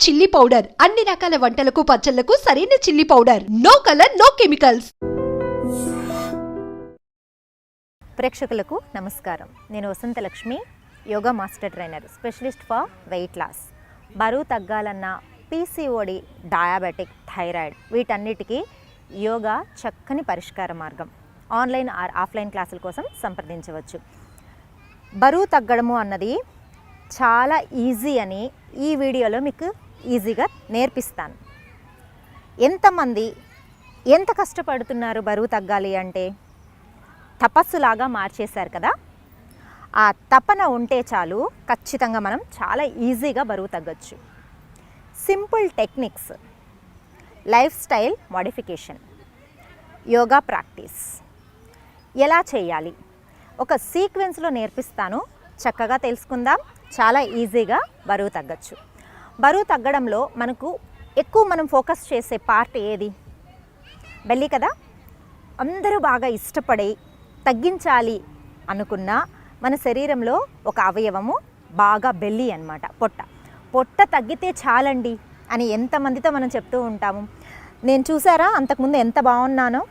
Chilli powder అన్ని రకాల వంటలకు పచ్చళ్లకు సరైన chilli powder. No colour no chemicals. ప్రేక్షకులకు నమస్కారం. నేను Vasanthalakshmi, yoga master trainer, specialist for weight loss. బరువు తగ్గాలన్న పీసీఓడి, డయాబెటిక్, థైరాయిడ్ వీటన్నిటికీ యోగా చక్కని పరిష్కార మార్గం. ఆన్లైన్ ఆర్ ఆఫ్లైన్ క్లాసుల కోసం సంప్రదించవచ్చు. బరువు తగ్గడము అన్నది చాలా ఈజీ అని ఈ వీడియోలో మీకు ఈజీగా నేర్పిస్తాను. ఎంతమంది ఎంత కష్టపడుతున్నారు బరువు తగ్గాలి అంటే? తపస్సులాగా మార్చేశారు కదా. ఆ తపన ఉంటే చాలు, ఖచ్చితంగా మనం చాలా ఈజీగా బరువు తగ్గచ్చు. Simple techniques, lifestyle modification, yoga practice ఎలా చేయాలి ఒక సీక్వెన్స్లో నేర్పిస్తాను. చక్కగా తెలుసుకుందాం. చాలా ఈజీగా బరువు తగ్గచ్చు. బరువు తగ్గడంలో ఎక్కువ మనం ఫోకస్ చేసే పార్ట్ ఏది? బెల్లీ కదా. అందరూ బాగా ఇష్టపడి తగ్గించాలి అనుకున్న మన శరీరంలో ఒక అవయవము బాగా బెల్లీ అన్నమాట. పొట్ట తగ్గితే చాలండి అని ఎంతమందితో మనం చెప్తూ ఉంటాము. నేను చూసారా అంతకుముందు ఎంత బాగున్నానో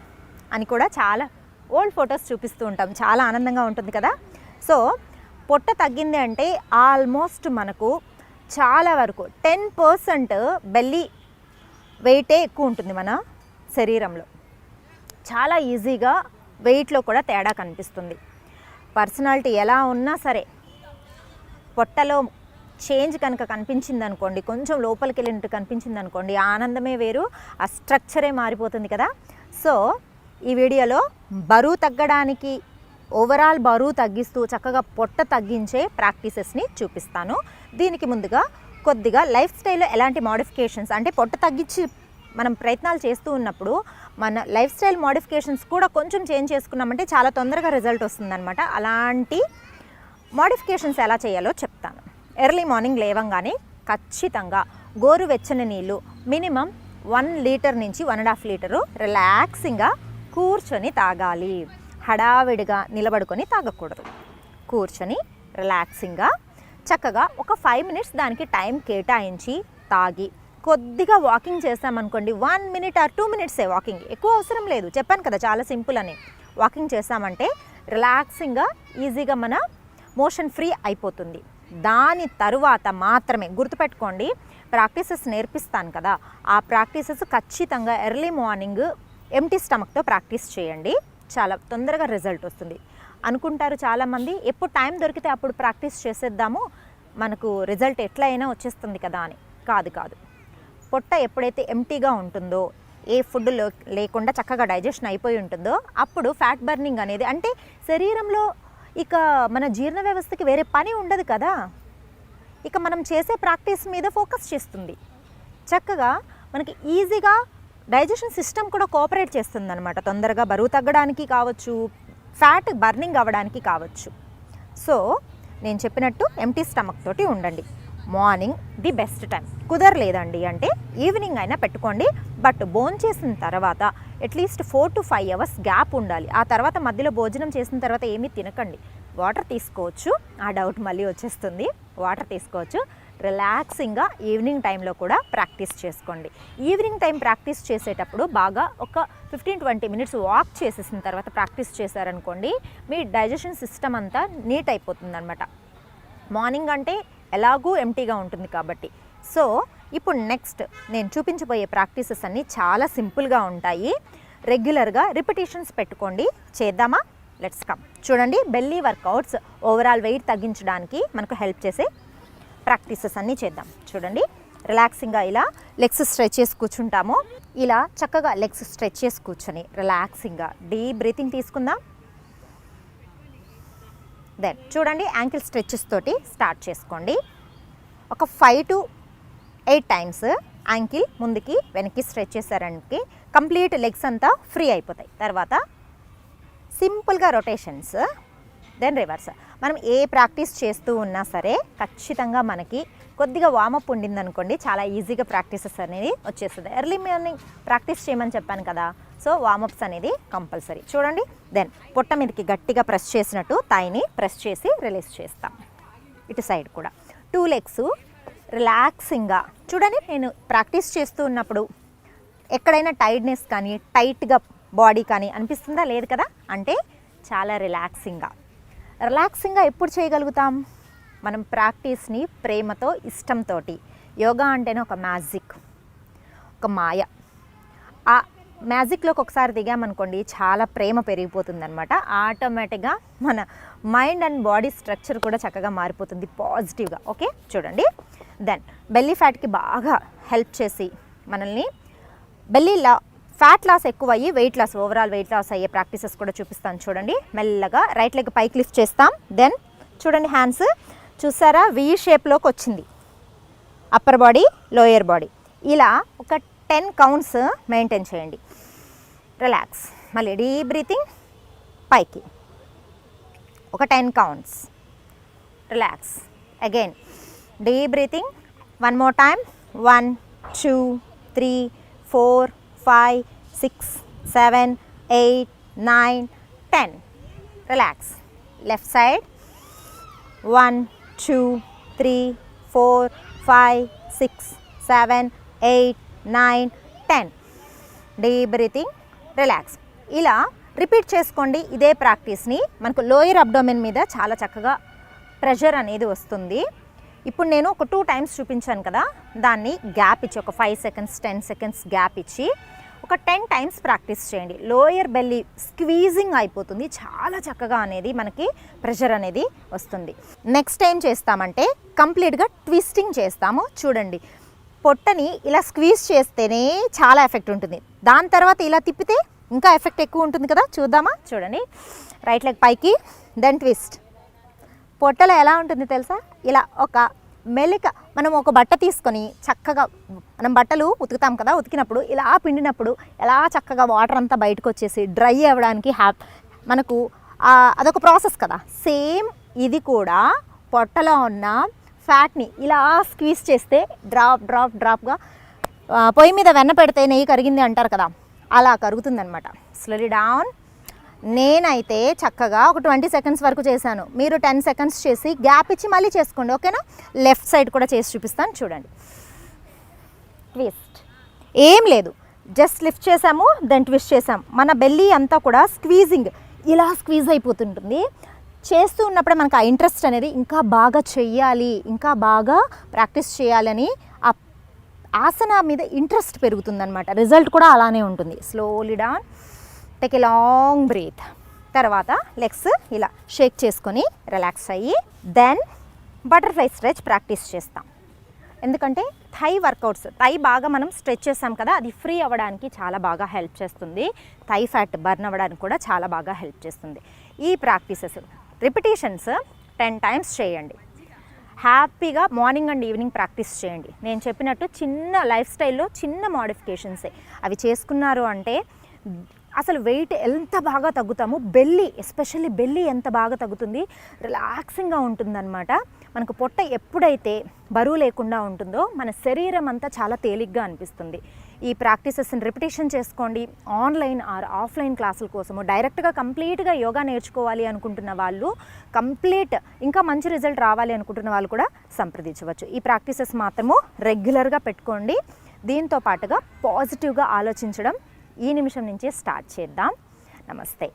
అని కూడా చాలా ఓల్డ్ ఫొటోస్ చూపిస్తూ ఉంటాం. చాలా ఆనందంగా ఉంటుంది కదా. సో పొట్ట తగ్గింది అంటే ఆల్మోస్ట్ మనకు చాలా వరకు 10% బెల్లీ వెయిటే ఎక్కువ ఉంటుంది మన శరీరంలో. చాలా ఈజీగా వెయిట్లో కూడా తేడా కనిపిస్తుంది. పర్సనాలిటీ ఎలా ఉన్నా సరే పొట్టలో చేంజ్ కనుక కనిపించింది అనుకోండి, కొంచెం లోపలికి వెళ్ళినట్టు కనిపించింది అనుకోండి, ఆనందమే వేరు, ఆ స్ట్రక్చరే మారిపోతుంది కదా. సో ఈ వీడియోలో బరువు తగ్గడానికి, ఓవరాల్ బరువు తగ్గిస్తూ చక్కగా పొట్ట తగ్గించే ప్రాక్టీసెస్ని చూపిస్తాను. దీనికి ముందుగా కొద్దిగా లైఫ్ స్టైల్లో ఎలాంటి మోడిఫికేషన్స్, అంటే పొట్ట తగ్గించి మనం ప్రయత్నాలు చేస్తూ ఉన్నప్పుడు మన లైఫ్ స్టైల్ మోడిఫికేషన్స్ కూడా కొంచెం చేంజ్ చేసుకున్నామంటే చాలా తొందరగా రిజల్ట్ వస్తుందన్నమాట. అలాంటి మోడిఫికేషన్స్ ఎలా చేయాలో చెప్తాను. ఎర్లీ మార్నింగ్ లేవంగానే ఖచ్చితంగా గోరువెచ్చని నీళ్ళు మినిమం 1 లీటర్ నుంచి 1.5 లీటరు రిలాక్సింగ్గా కూర్చొని తాగాలి. హడావిడిగా నిలబడుకొని తాగకూడదు. కూర్చొని రిలాక్సింగ్గా చక్కగా ఒక 5 మినిట్స్ దానికి టైం కేటాయించి తాగి కొద్దిగా వాకింగ్ చేసామనుకోండి, 1 మినిట్ ఆర్ 2 మినిట్సే వాకింగ్, ఎక్కువ అవసరం లేదు. చెప్పాను కదా చాలా సింపుల్ అని. వాకింగ్ చేసామంటే రిలాక్సింగ్గా ఈజీగా మన మోషన్ ఫ్రీ అయిపోతుంది. దాని తరువాత మాత్రమే గుర్తుపెట్టుకోండి, ప్రాక్టీసెస్ నేర్పిస్తాను కదా, ఆ ప్రాక్టీసెస్ ఖచ్చితంగా ఎర్లీ మార్నింగ్ ఎంటీ స్టమక్తో ప్రాక్టీస్ చేయండి. చాలా తొందరగా రిజల్ట్ వస్తుంది. అనుకుంటారు చాలామంది, ఎప్పుడు టైం దొరికితే అప్పుడు ప్రాక్టీస్ చేసేద్దాము, మనకు రిజల్ట్ ఎట్లా అయినా వచ్చేస్తుంది కదా అని. కాదు. పొట్ట ఎప్పుడైతే ఎంటీగా ఉంటుందో, ఏ ఫుడ్ లేకుండా చక్కగా డైజెషన్ అయిపోయి ఉంటుందో, అప్పుడు ఫ్యాట్ బర్నింగ్ అనేది, అంటే శరీరంలో ఇక మన జీర్ణ వ్యవస్థకి వేరే పని ఉండదు కదా. ఇక మనం చేసే ప్రాక్టీస్ మీద ఫోకస్ చేస్తుంది. చక్కగా మనకి ఈజీగా డైజెషన్ సిస్టమ్ కూడా కోఆపరేట్ చేస్తుంది అనమాట. తొందరగా బరువు తగ్గడానికి కావచ్చు, ఫ్యాట్ బర్నింగ్ అవ్వడానికి కావచ్చు. సో నేను చెప్పినట్టు ఎంటీ స్టమక్ తోటి ఉండండి. Morning the best time. కుదరలేదండి అంటే ఈవినింగ్ అయినా పెట్టుకోండి. బట్ భోంచేసిన తర్వాత అట్లీస్ట్ 4 to 5 అవర్స్ గ్యాప్ ఉండాలి. ఆ తర్వాత మధ్యలో భోజనం చేసిన తర్వాత ఏమీ తినకండి. వాటర్ తీసుకోవచ్చు. ఆ డౌట్ మళ్ళీ వచ్చేస్తుంది. వాటర్ తీసుకోవచ్చు. రిలాక్సింగ్గా ఈవినింగ్ టైంలో కూడా ప్రాక్టీస్ చేసుకోండి. ఈవినింగ్ టైం ప్రాక్టీస్ చేసేటప్పుడు బాగా ఒక 15-20 మినిట్స్ వాక్ చేసేసిన తర్వాత ప్రాక్టీస్ చేశారనుకోండి, మీ డైజెషన్ సిస్టమ్ అంతా నీట్ అయిపోతుంది అనమాట. మార్నింగ్ అంటే ఎలాగూ ఎంటీగా ఉంటుంది కాబట్టి. సో ఇప్పుడు నెక్స్ట్ నేను చూపించబోయే ప్రాక్టీసెస్ అన్నీ చాలా సింపుల్గా ఉంటాయి. రెగ్యులర్గా రిపిటేషన్స్ పెట్టుకోండి. చేద్దామా? Let's come. చూడండి, బెల్లీ వర్కౌట్స్ ఓవరాల్ వెయిట్ తగ్గించడానికి మనకు హెల్ప్ చేసే ప్రాక్టీసెస్ అన్నీ చేద్దాం. చూడండి, రిలాక్సింగ్గా ఇలా లెగ్స్ స్ట్రెచ్ చేసి కూర్చుంటాము. ఇలా చక్కగా లెగ్స్ స్ట్రెచ్ చేసి కూర్చొని రిలాక్సింగ్గా డీప్ బ్రీతింగ్ తీసుకుందాం. దెన్ చూడండి, యాంకిల్ స్ట్రెచెస్ తోటి స్టార్ట్ చేసుకోండి. ఒక 5 to 8 టైమ్స్ యాంకిల్ ముందుకి వెనక్కి స్ట్రెచ్ చేశారంటే కంప్లీట్ లెగ్స్ అంతా ఫ్రీ అయిపోతాయి. తర్వాత సింపుల్గా రొటేషన్స్, దెన్ రివర్స్. మనం ఏ ప్రాక్టీస్ చేస్తూ ఉన్నా సరే ఖచ్చితంగా మనకి కొద్దిగా వామప్ ఉండిందనుకోండి, చాలా ఈజీగా ప్రాక్టీసెస్ అనేది వచ్చేస్తుంది. ఎర్లీ మార్నింగ్ ప్రాక్టీస్ చేయమని చెప్పాను కదా, సో వామప్స్ అనేది కంపల్సరీ. చూడండి, దెన్ పొట్ట మీదకి గట్టిగా ప్రెస్ చేసినట్టు థాయిని ప్రెస్ చేసి రిలీజ్ చేస్తాం. ఇటు సైడ్ కూడా 2 లెగ్స్ రిలాక్సింగ్గా చూడండి, నేను ప్రాక్టీస్ చేస్తూ ఉన్నప్పుడు ఎక్కడైనా టైర్డ్నెస్ కానీ టైట్గా బాడీ కానీ అనిపిస్తుందా? లేదు కదా. అంటే చాలా రిలాక్సింగ్గా ఎప్పుడు చేయగలుగుతాం? మనం ప్రాక్టీస్ని ప్రేమతో, ఇష్టంతో. యోగా అంటేనే ఒక మ్యాజిక్, ఒక మాయ. ఆ మ్యాజిక్లోకి ఒకసారి దిగామనుకోండి, చాలా ప్రేమ పెరిగిపోతుందన్నమాట. ఆటోమేటిక్గా మన మైండ్ అండ్ బాడీ స్ట్రక్చర్ కూడా చక్కగా మారిపోతుంది పాజిటివ్గా. ఓకే, చూడండి. దెన్ బెల్లీ ఫ్యాట్కి బాగా హెల్ప్ చేసి మనల్ని బెల్లీలా ఫ్యాట్ లాస్ ఎక్కువ అయ్యి ఓవరాల్ వెయిట్ లాస్ అయ్యే ప్రాక్టీసెస్ కూడా చూపిస్తాను. చూడండి, మెల్లగా రైట్ లెగ్ పైకి లిఫ్ట్ చేస్తాం. దెన్ చూడండి, హ్యాండ్స్ చూసారా వి షేప్లోకి వచ్చింది. అప్పర్ బాడీ, లోయర్ బాడీ, ఇలా ఒక 10 కౌంట్స్ మెయింటైన్ చేయండి. రిలాక్స్. మళ్ళీ డీప్ బ్రీతింగ్, పైకి ఒక 10 counts. Relax. Again deep breathing. One more time. 1 2 3 4 5 6 7 8 9 10. Relax. Left side. 1 2 3 4 5 6 7 8 9 10. Deep breathing, relax. ఇలా రిపీట్ చేసుకోండి ఇదే ప్రాక్టీస్ని. మనకు లోయర్ అబ్డోమెన్ మీద చాలా చక్కగా ప్రెషర్ అనేది వస్తుంది. ఇప్పుడు నేను ఒక 2 టైమ్స్ చూపించాను కదా, దాన్ని గ్యాప్ ఇచ్చి ఒక 5 సెకండ్స్ 10 సెకండ్స్ గ్యాప్ ఇచ్చి ఒక 10 టైమ్స్ ప్రాక్టీస్ చేయండి. లోయర్ బెల్లీ స్క్వీజింగ్ అయిపోతుంది, చాలా చక్కగా అనేది మనకి ప్రెషర్ అనేది వస్తుంది. నెక్స్ట్ ఏం చేస్తామంటే కంప్లీట్గా ట్విస్టింగ్ చేస్తాము. చూడండి, పొట్టని ఇలా స్క్వీజ్ చేస్తేనే చాలా ఎఫెక్ట్ ఉంటుంది. దాని తర్వాత ఇలా తిప్పితే ఇంకా ఎఫెక్ట్ ఎక్కువ ఉంటుంది కదా. చూద్దామా? చూడండి, రైట్ లెగ్ పైకి, దెన్ ట్విస్ట్. పొట్టలో ఎలా ఉంటుంది తెలుసా? ఇలా ఒక మెలిక మనం ఒక బట్ట తీసుకొని చక్కగా మనం బట్టలు ఉతుకుతాం కదా, ఉతికినప్పుడు ఇలా పిండినప్పుడు ఎలా చక్కగా వాటర్ అంతా బయటకు వచ్చేసి డ్రై అవ్వడానికి మనకు అదొక ప్రాసెస్ కదా. సేమ్ ఇది కూడా పొట్టలో ఉన్న ఫ్యాట్ని ఇలా స్క్వీజ్ చేస్తే డ్రాప్గా పొయ్యి మీద వెన్న పెడితే నెయ్యి కరిగింది అంటారు కదా, అలా కరుగుతుందనమాట. Slowly down. నేనైతే చక్కగా ఒక 20 సెకండ్స్ వరకు చేశాను. మీరు 10 సెకండ్స్ చేసి గ్యాప్ ఇచ్చి మళ్ళీ చేసుకోండి, ఓకేనా? లెఫ్ట్ సైడ్ కూడా చేసి చూపిస్తాను. చూడండి, ట్విస్ట్. ఏం లేదు, జస్ట్ లిఫ్ట్ చేసాము, దెన్ ట్విస్ట్ చేసాము. మన బెల్లీ అంతా కూడా స్క్వీజింగ్, ఇలా స్క్వీజ్ అయిపోతుంటుంది. చేస్తూ ఉన్నప్పుడే మనకు ఆ ఇంట్రెస్ట్ అనేది ఇంకా బాగా చెయ్యాలి, ఇంకా బాగా ప్రాక్టీస్ చేయాలని ఆ ఆసన మీద ఇంట్రెస్ట్ పెరుగుతుందన్నమాట. రిజల్ట్ కూడా అలానే ఉంటుంది. Slowly down. Take a long breath. తర్వాత లెగ్స్ ఇలా షేక్ చేసుకొని రిలాక్స్ అయ్యి దెన్ బటర్ఫ్లై స్ట్రెచ్ ప్రాక్టీస్ చేస్తాం. ఎందుకంటే థై వర్కౌట్స్, థై బాగా మనం స్ట్రెచ్ చేస్తాం కదా, అది ఫ్రీ అవ్వడానికి చాలా బాగా హెల్ప్ చేస్తుంది. థై ఫ్యాట్ బర్న్ అవ్వడానికి కూడా చాలా బాగా హెల్ప్ చేస్తుంది. ఈ ప్రాక్టీసెస్ రిపిటేషన్స్ 10 టైమ్స్ చేయండి. హ్యాపీగా మార్నింగ్ అండ్ ఈవినింగ్ ప్రాక్టీస్ చేయండి. నేను చెప్పినట్టు చిన్న లైఫ్ స్టైల్లో చిన్న మోడిఫికేషన్సే అవి చేసుకున్నారు అంటే అసలు వెయిట్ ఎంత బాగా తగ్గుతాము. ఎస్పెషల్లీ బెల్లీ ఎంత బాగా తగ్గుతుంది, రిలాక్సింగ్గా ఉంటుందన్నమాట. మనకు పొట్ట ఎప్పుడైతే బరువు లేకుండా ఉంటుందో మన శరీరం అంతా చాలా తేలిగ్గా అనిపిస్తుంది. ఈ ప్రాక్టీసెస్ని రిపిటేషన్ చేసుకోండి. ఆన్లైన్ ఆర్ ఆఫ్లైన్ క్లాసుల కోసము డైరెక్ట్గా కంప్లీట్గా యోగా నేర్చుకోవాలి అనుకుంటున్న వాళ్ళు, ఇంకా మంచి రిజల్ట్ రావాలి అనుకుంటున్న వాళ్ళు కూడా సంప్రదించవచ్చు. ఈ ప్రాక్టీసెస్ మాత్రము రెగ్యులర్గా పెట్టుకోండి. దీంతో పాటుగా పాజిటివ్గా ఆలోచించడం ఈ నిమిషం నుంచే స్టార్ట్ చేద్దాం. నమస్తే.